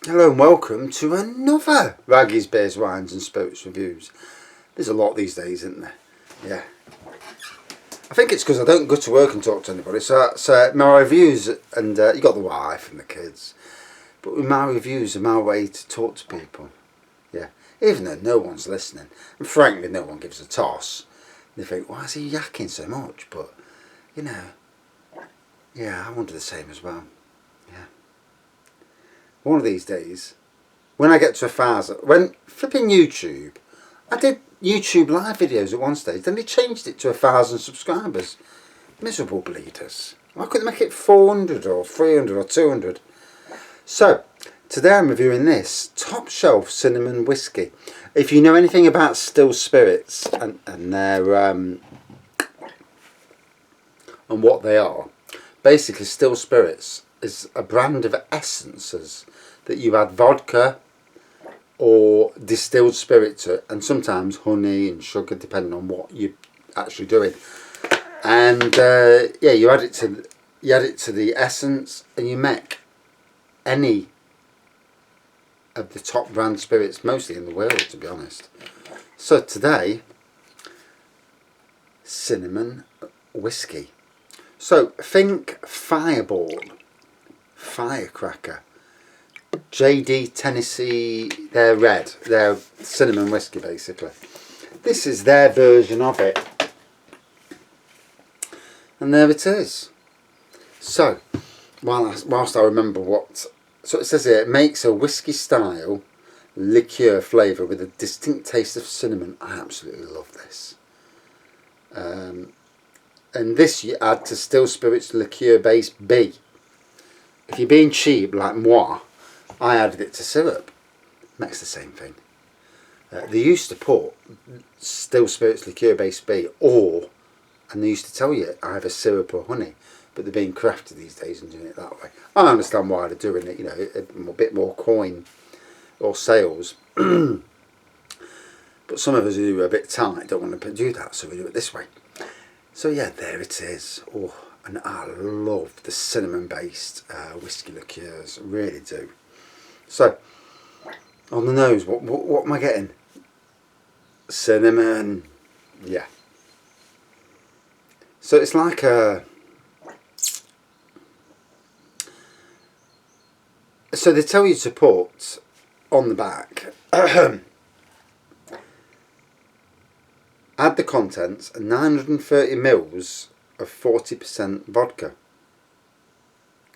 Hello and welcome to another Raggy's Beers, Wines and Spirits Reviews. There's a lot these days, isn't there? Yeah. I think it's because I don't go to work and talk to anybody, so my reviews, and you got the wife and the kids, but with my reviews are my way to talk to people. Yeah. Even though no one's listening, and frankly no one gives a toss. They think, why is he yakking so much? But, you know, yeah, I wonder the same as well. Yeah. One of these days, when I get to 1,000, when flipping YouTube, I did YouTube live videos at one stage, then they changed it to 1,000 subscribers. Miserable bleeders. Why couldn't they make it 400 or 300 or 200? So, today I'm reviewing this top shelf cinnamon whiskey. If you know anything about still spirits and their and what they are, basically still spirits is a brand of essences that you add vodka or distilled spirit to, and sometimes honey and sugar depending on what you're actually doing. And yeah, you add it to the essence, and you make any of the top brand spirits, mostly in the world, to be honest. So today, cinnamon whiskey. So think Fireball, Firecracker, JD Tennessee, they're red, they're cinnamon whiskey basically. This is their version of it. And there it is. So, whilst I remember what, so it says here, it makes a whiskey style liqueur flavour with a distinct taste of cinnamon. I absolutely love this. And this you add to still spirits liqueur base B. If you're being cheap like moi, I added it to syrup. Makes the same thing. They used to put still spirits liqueur base B and they used to tell you either syrup or honey, but they're being crafty these days and doing it that way. I understand why they're doing it, you know, a bit more coin or sales. But some of us who are a bit tight don't want to do that, so we do it this way. So yeah, there it is. Oh, and I love the cinnamon based whiskey liqueurs, really do. So, on the nose, what am I getting? Cinnamon, yeah. So it's like a, so they tell you to put on the back, add the contents, 930 mils of 40% vodka.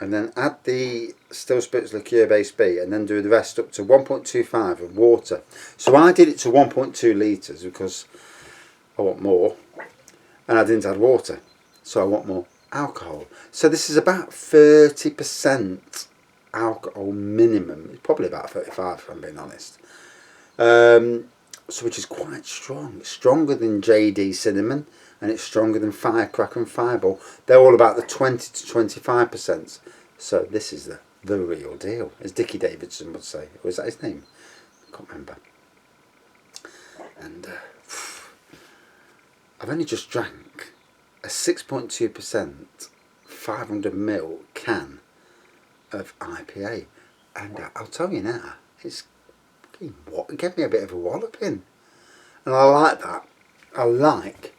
And then add the still spirits liqueur base B, and then do the rest up to 1.25 of water. So I did it to 1.2 litres because I want more, and I didn't add water, so I want more alcohol. So this is about 30% alcohol minimum. It's probably about 35 if I'm being honest. So which is quite strong. It's stronger than JD Cinnamon, and it's stronger than Firecracker and Fireball. They're all about the 20 to 25%. So this is the real deal, as Dickie Davidson would say. Or is that his name? I can't remember. And I've only just drank a 6.2% 500ml can of IPA, and I'll tell you now, it gave me a bit of a walloping, and I like that. I like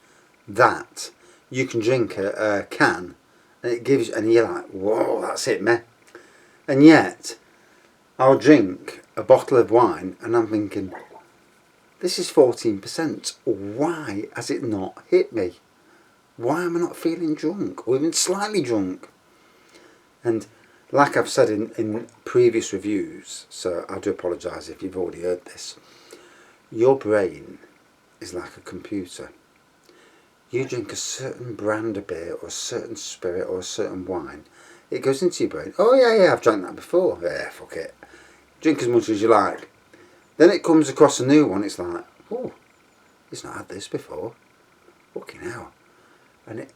that you can drink a can and it gives, and you're like, whoa, that's it, meh. And yet I'll drink a bottle of wine and I'm thinking, this is 14%. Why has it not hit me? Why am I not feeling drunk or even slightly drunk? And like I've said in previous reviews, so I do apologise if you've already heard this, your brain is like a computer. You drink a certain brand of beer or a certain spirit or a certain wine, it goes into your brain. Oh yeah, I've drank that before. Yeah, fuck it. Drink as much as you like. Then it comes across a new one, it's like, oh, it's not had this before. Fucking hell. And it,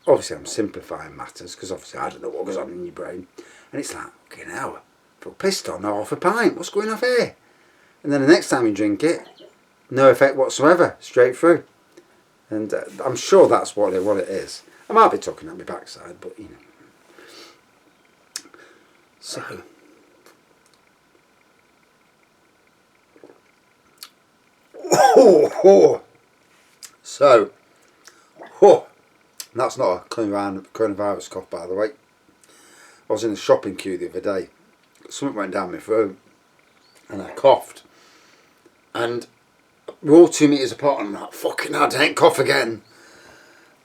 obviously I'm simplifying matters, because obviously I don't know what goes on in your brain. And it's like, fucking hell, I feel pissed on half a pint. What's going on here? And then the next time you drink it, no effect whatsoever, straight through. And I'm sure that's what it is. I might be talking at my backside, but you know. So, So, that's not a coronavirus cough, by the way. I was in a shopping queue the other day. Something went down my throat and I coughed. And we're all 2 meters apart and I'm like, fucking hell, I ain't cough again.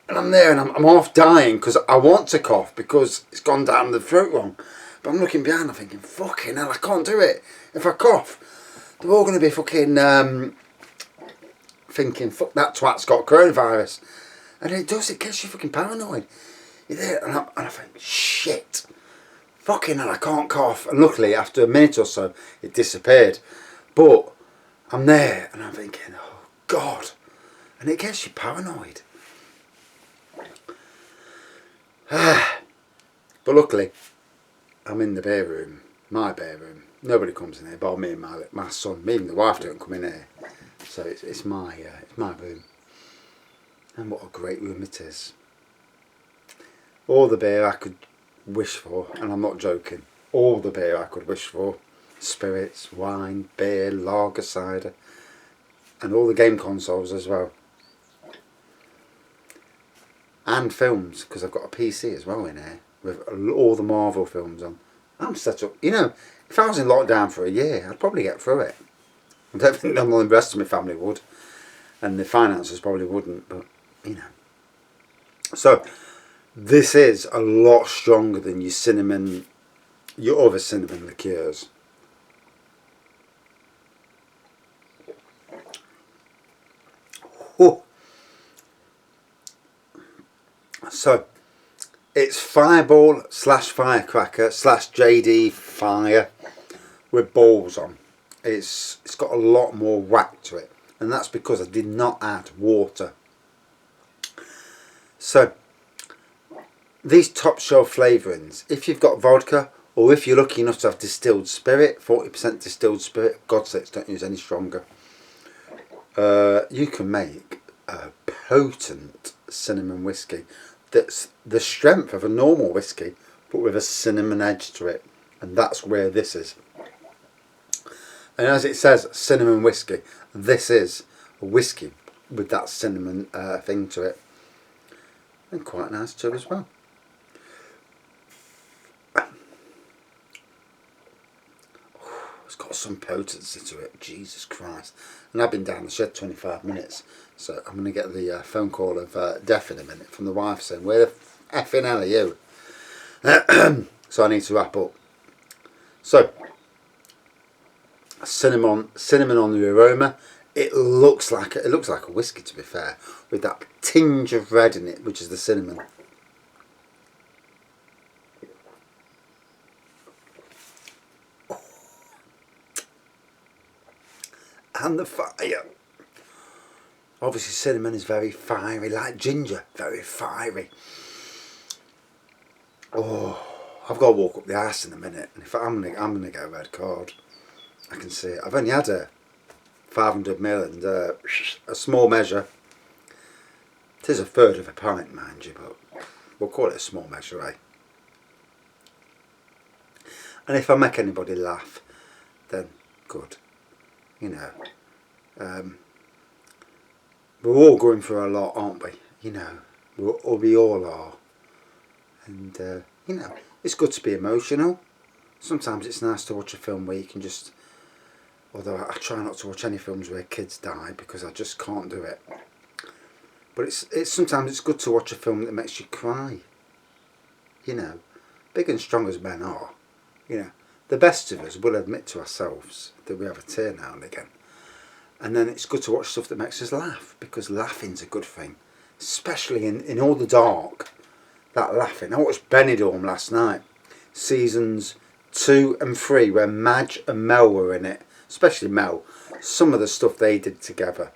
And I'm there and I'm half dying because I want to cough because it's gone down the throat wrong. But I'm looking behind, I'm thinking, fucking hell, I can't do it. If I cough, they're all going to be fucking thinking, fuck, that twat's got coronavirus. And it does, it gets you fucking paranoid. You're there and I think, shit. Fucking hell, I can't cough. And luckily, after a minute or so, it disappeared. But I'm there and I'm thinking, oh God. And it gets you paranoid. But luckily, I'm in the beer room, my beer room. Nobody comes in here, but me and my son. Me and the wife don't come in here. So it's my room. And what a great room it is. All the beer I could wish for, and I'm not joking, all the beer I could wish for. Spirits, wine, beer, lager, cider, and all the game consoles as well. And films, because I've got a PC as well in here, with all the Marvel films on. I'm set up, you know, if I was in lockdown for a year, I'd probably get through it. I don't think none of the rest of my family would, and the finances probably wouldn't, but, you know. So, this is a lot stronger than your other cinnamon liqueurs. Oh. So, it's Fireball / Firecracker / JD Fire with balls on. It's got a lot more whack to it, and that's because I did not add water. So, these top shelf flavourings, if you've got vodka or if you're lucky enough to have distilled spirit, 40% distilled spirit, God's sakes, don't use any stronger, you can make a potent cinnamon whiskey that's the strength of a normal whiskey but with a cinnamon edge to it, and that's where this is. And as it says, cinnamon whiskey, this is a whiskey with that cinnamon thing to it, and quite nice too as well. It's got some potency to it, Jesus Christ. And I've been down the shed 25 minutes, so I'm going to get the phone call of Def in a minute from the wife saying, where the effing hell are you? So I need to wrap up. So, cinnamon on the aroma. It looks like a whiskey, to be fair, with that tinge of red in it, which is the cinnamon. And the fire. Obviously cinnamon is very fiery, like ginger, very fiery. Oh, I've got to walk up the arse in a minute, and if I'm gonna get a red card. I can see it. I've only had a 500ml and a small measure. It is a third of a pint, mind you, but we'll call it a small measure, eh? And if I make anybody laugh, then good. You know, we're all going through a lot, aren't we? You know, we all are. And, you know, it's good to be emotional. Sometimes it's nice to watch a film where you can just... Although I try not to watch any films where kids die because I just can't do it. But it's sometimes it's good to watch a film that makes you cry. You know, big and strong as men are, you know, the best of us will admit to ourselves that we have a tear now and again. And then it's good to watch stuff that makes us laugh, because laughing's a good thing. Especially in all the dark, that laughing. I watched Benidorm last night, seasons 2 and 3, where Madge and Mel were in it. Especially Mel. Some of the stuff they did together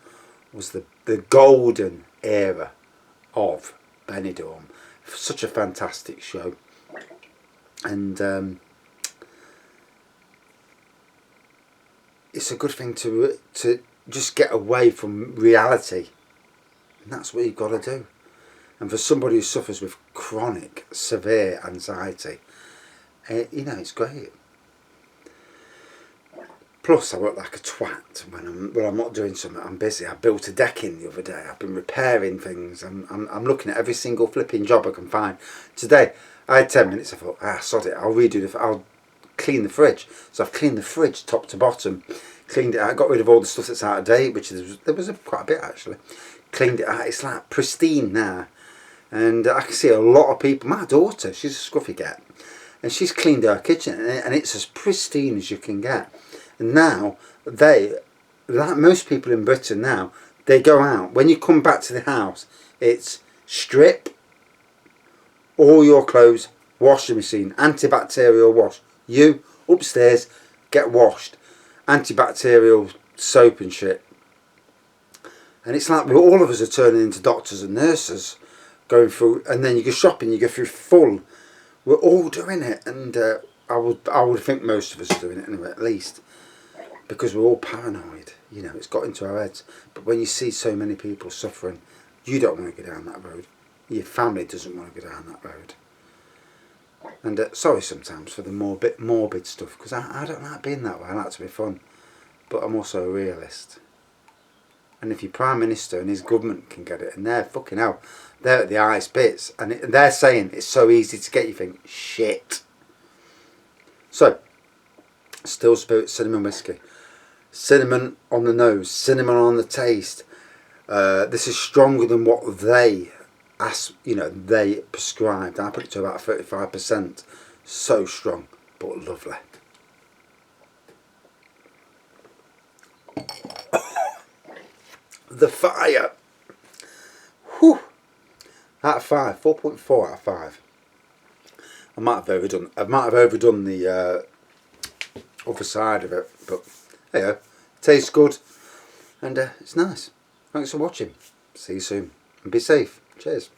was the golden era of Benidorm. Such a fantastic show. And it's a good thing to just get away from reality. And that's what you've got to do. And for somebody who suffers with chronic, severe anxiety, you know, it's great. Plus, I work like a twat when I'm not doing something. I'm busy. I built a decking the other day. I've been repairing things. I'm looking at every single flipping job I can find. Today, I had 10 minutes. I thought, sod it. I'll clean the fridge. So I've cleaned the fridge top to bottom. Cleaned it out. Got rid of all the stuff that's out of date, which there was quite a bit actually. Cleaned it out. It's like pristine now. And I can see a lot of people. My daughter, she's a scruffy cat, and she's cleaned her kitchen, and it's as pristine as you can get. And now they, like most people in Britain now, they go out. When you come back to the house, it's strip all your clothes, washing machine, antibacterial wash. You upstairs get washed, antibacterial soap and shit. And it's like all of us are turning into doctors and nurses, going through. And then you go shopping, you go through full. We're all doing it, and I would think most of us are doing it anyway, at least. Because we're all paranoid, it's got into our heads. But when you see so many people suffering, you don't want to go down that road. Your family doesn't want to go down that road. And sorry sometimes for the morbid stuff, because I don't like being that way. I like to be fun. But I'm also a realist. And if your Prime Minister and his government can get it, and they're fucking hell, they're at the highest bits, and they're saying it's so easy to get, you think, shit. So, Still Spirit Cinnamon Whiskey. Cinnamon on the nose, cinnamon on the taste. This is stronger than what they they prescribed. I put it to about 35%. So strong, but lovely. The fire. Whew. Out of 5, 4.4 out of 5. I might have overdone the other side of it, but there you go. Tastes good, and it's nice. Thanks for watching. See you soon, and be safe. Cheers.